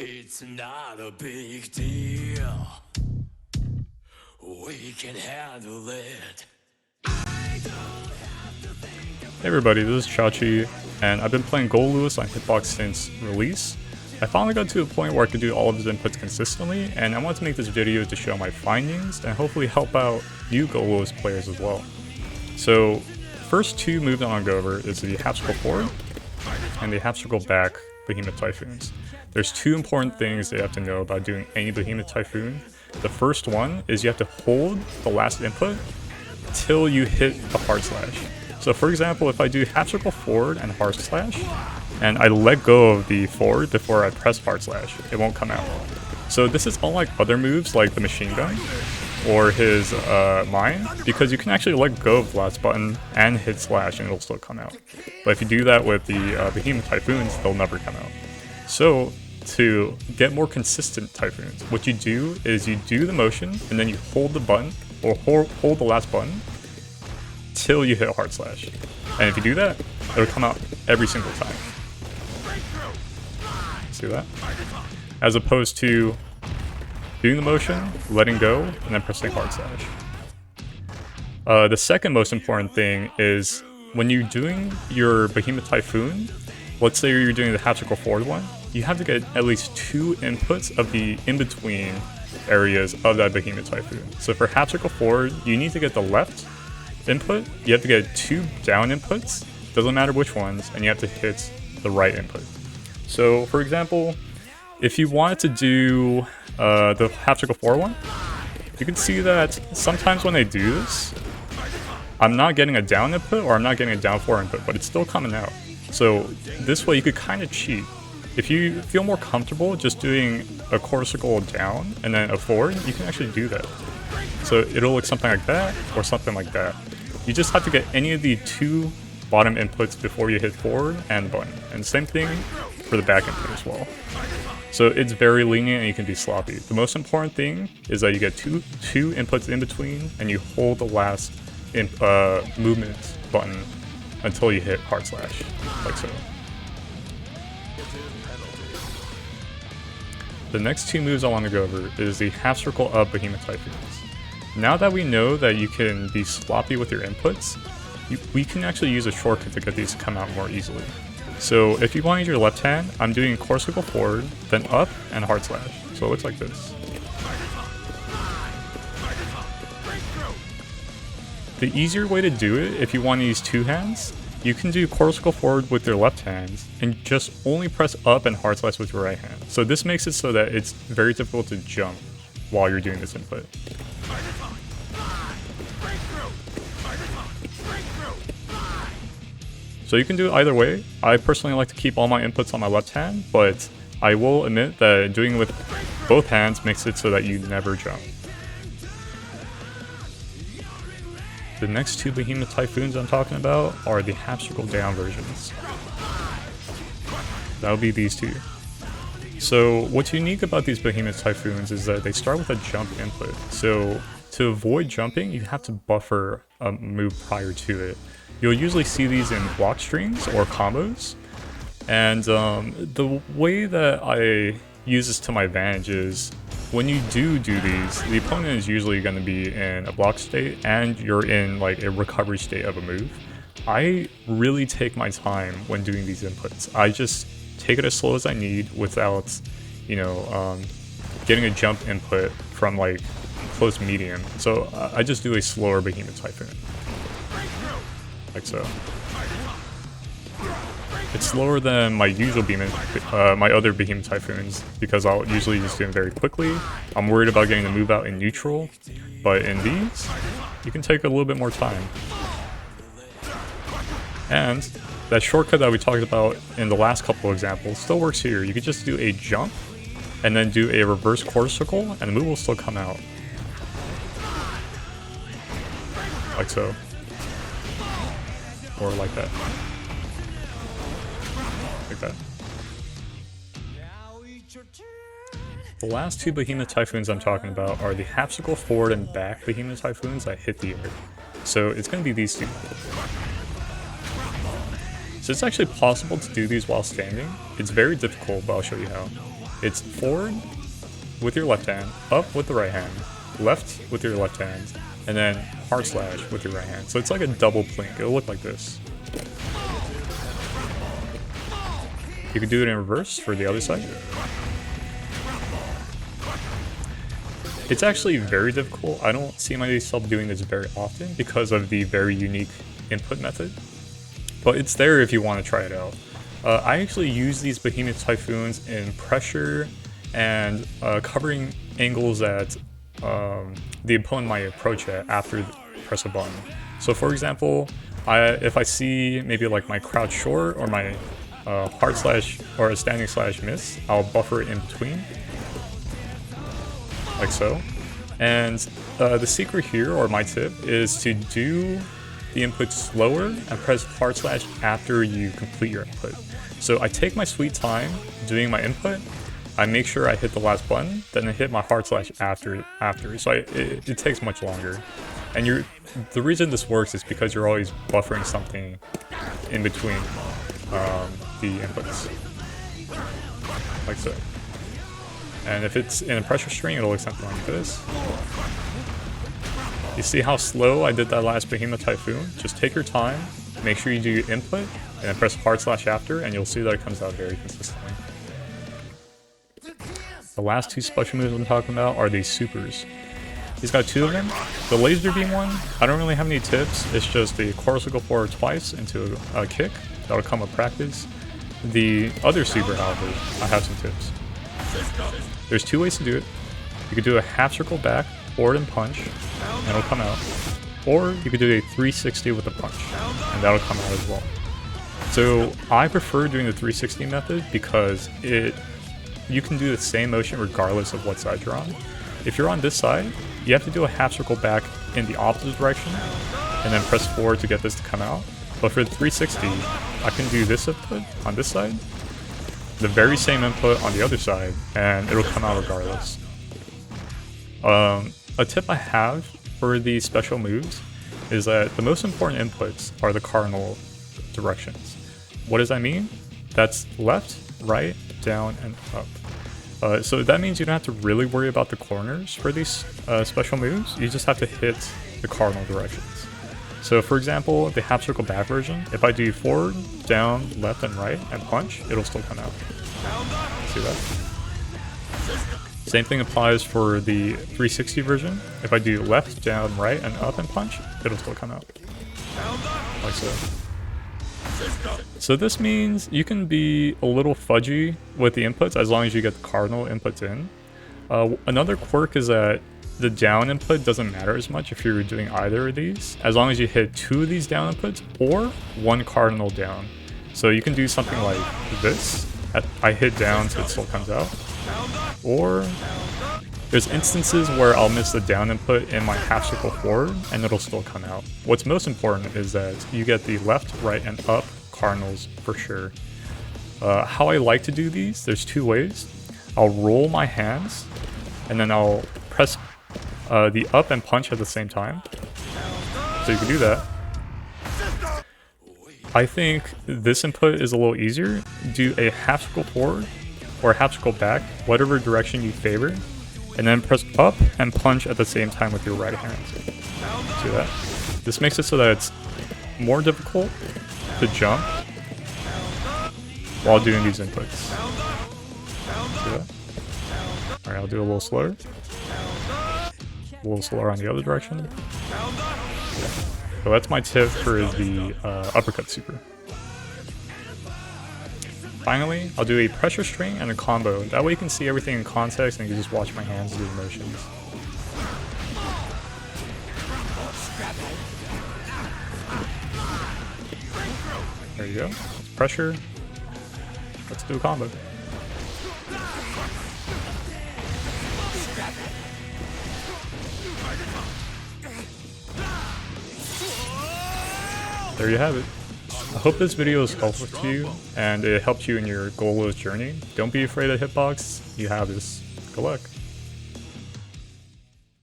It's not a big deal. We can handle it. Hey everybody, this is Chachi, and I've been playing Goldlewis on Hitbox since release. I finally got to a point where I could do all of his inputs consistently, and I want to make this video to show my findings and hopefully help out you Goldlewis players as well. So, first two moves I want to go over is the half circle forward and the half circle back Behemoth Typhoons. There's two important things that you have to know about doing any Behemoth Typhoon. The first one is you have to hold the last input till you hit a hard slash. So for example, if I do half circle forward and hard slash, and I let go of the forward before I press hard slash, it won't come out. So this is unlike other moves like the machine gun or his mine, because you can actually let go of the last button and hit slash and it'll still come out. But if you do that with the Behemoth Typhoons, they'll never come out. So to get more consistent Typhoons, what you do is you do the motion and then you hold the button, or hold the last button till you hit hard slash. And if you do that, it'll come out every single time. See that? As opposed to doing the motion, letting go, and then pressing hard slash. The second most important thing is when you're doing your Behemoth Typhoon, let's say you're doing the half circle forward one, you have to get at least two inputs of the in-between areas of that Behemoth Typhoon. So for half circle forward, you need to get the left input, you have to get two down inputs, doesn't matter which ones, and you have to hit the right input. So for example, if you wanted to do the half circle forward one, you can see that sometimes when I do this, I'm not getting a down input or I'm not getting a down forward input, but it's still coming out. So this way you could kind of cheat. If you feel more comfortable just doing a quarter circle down and then a forward, you can actually do that. So it'll look something like that or something like that. You just have to get any of the two bottom inputs before you hit forward and button. And same thing for the back input as well. So it's very lenient and you can be sloppy. The most important thing is that you get two inputs in between and you hold the last movement button until you hit hard slash, like so. The next two moves I want to go over is the half circle up Behemoth Typhoons. Now that we know that you can be sloppy with your inputs, we can actually use a shortcut to get these to come out more easily. So if you want to use your left hand, I'm doing quarter circle forward, then up, and hard slash. So it looks like this. The easier way to do it, if you want to use two hands, you can do quarter circle forward with your left hand and just only press up and hard slash with your right hand. So this makes it so that it's very difficult to jump while you're doing this input. So you can do it either way. I personally like to keep all my inputs on my left hand, but I will admit that doing it with both hands makes it so that you never jump. The next two Behemoth Typhoons I'm talking about are the half circle down versions. That'll be these two. So what's unique about these Behemoth Typhoons is that they start with a jump input. So to avoid jumping, you have to buffer a move prior to it. You'll usually see these in block strings or combos. And the way that I use this to my advantage is when you do these, the opponent is usually going to be in a block state and you're in like a recovery state of a move. I really take my time when doing these inputs. I just take it as slow as I need without, you know, getting a jump input from like close medium. So I just do a slower Behemoth Typhoon, like so. It's slower than my usual my other Behemoth Typhoons, because I'll usually just do them very quickly. I'm worried about getting the move out in neutral, but in these, you can take a little bit more time. And that shortcut that we talked about in the last couple of examples still works here. You could just do a jump, and then do a reverse quarter circle, and the move will still come out. Like so. Or like that. Like that. The last two Behemoth Typhoons I'm talking about are the half circle forward and back Behemoth Typhoons that hit the air. So it's going to be these two. So it's actually possible to do these while standing. It's very difficult, but I'll show you how. It's forward with your left hand, up with the right hand, left with your left hand, and then hard slash with your right hand. So it's like a double plink. It'll look like this. You can do it in reverse for the other side. It's actually very difficult. I don't see myself doing this very often because of the very unique input method. But it's there if you want to try it out. I actually use these Behemoth Typhoons in pressure and covering angles that the opponent might approach at after you press a button. So for example, if I see maybe like my crouch short or my hard slash or a standing slash miss, I'll buffer it in between, like so. And the secret here, or my tip, is to do the input slower and press hard slash after you complete your input. So I take my sweet time doing my input, I make sure I hit the last button, then I hit my hard slash after. So it takes much longer. And the reason this works is because you're always buffering something in between the inputs, like so. And if it's in a pressure string, it'll look something like this. You see how slow I did that last Behemoth Typhoon? Just take your time, make sure you do your input, and then press hard slash after, and you'll see that it comes out very consistently. The last two special moves I'm talking about are these supers. He's got two of them. The laser beam one, I don't really have any tips. It's just the chorus will go forward twice into a kick. That'll come with practice. The other super, however, I have some tips. There's two ways to do it. You could do a half circle back, forward and punch, and it'll come out. Or you could do a 360 with a punch, and that'll come out as well. So I prefer doing the 360 method because you can do the same motion regardless of what side you're on. If you're on this side, you have to do a half circle back in the opposite direction, and then press forward to get this to come out. But for the 360, I can do this input on this side, the very same input on the other side, and it'll come out regardless. A tip I have for these special moves is that the most important inputs are the cardinal directions. What does that mean? That's left, right, down, and up. So that means you don't have to really worry about the corners for these special moves. You just have to hit the cardinal directions. So for example, the half circle back version, if I do forward, down, left, and right, and punch, it'll still come out. See that? Same thing applies for the 360 version. If I do left, down, right, and up and punch, it'll still come out. Like so. So this means you can be a little fudgy with the inputs as long as you get the cardinal inputs in. Another quirk is that the down input doesn't matter as much if you're doing either of these, as long as you hit two of these down inputs or one cardinal down. So you can do something like this. I hit down so it still comes out. Or there's instances where I'll miss the down input in my half circle forward and it'll still come out. What's most important is that you get the left, right, and up cardinals for sure. How I like to do these, there's two ways. I'll roll my hands and then I'll press the up and punch at the same time. So you can do that. I think this input is a little easier. Do a half circle forward or a half circle back, whatever direction you favor, and then press up and punch at the same time with your right hand. See that? This makes it so that it's more difficult to jump while doing these inputs. See that? Alright, I'll do a little slower. A little slower on the other direction. Yeah. So that's my tip for the uppercut super. Finally, I'll do a pressure string and a combo. That way you can see everything in context and you can just watch my hands do the motions. There you go. Pressure. Let's do a combo. There you have it. I hope this video was helpful to you and it helped you in your Goldlewis journey. Don't be afraid of Hitbox. You have this. Good luck.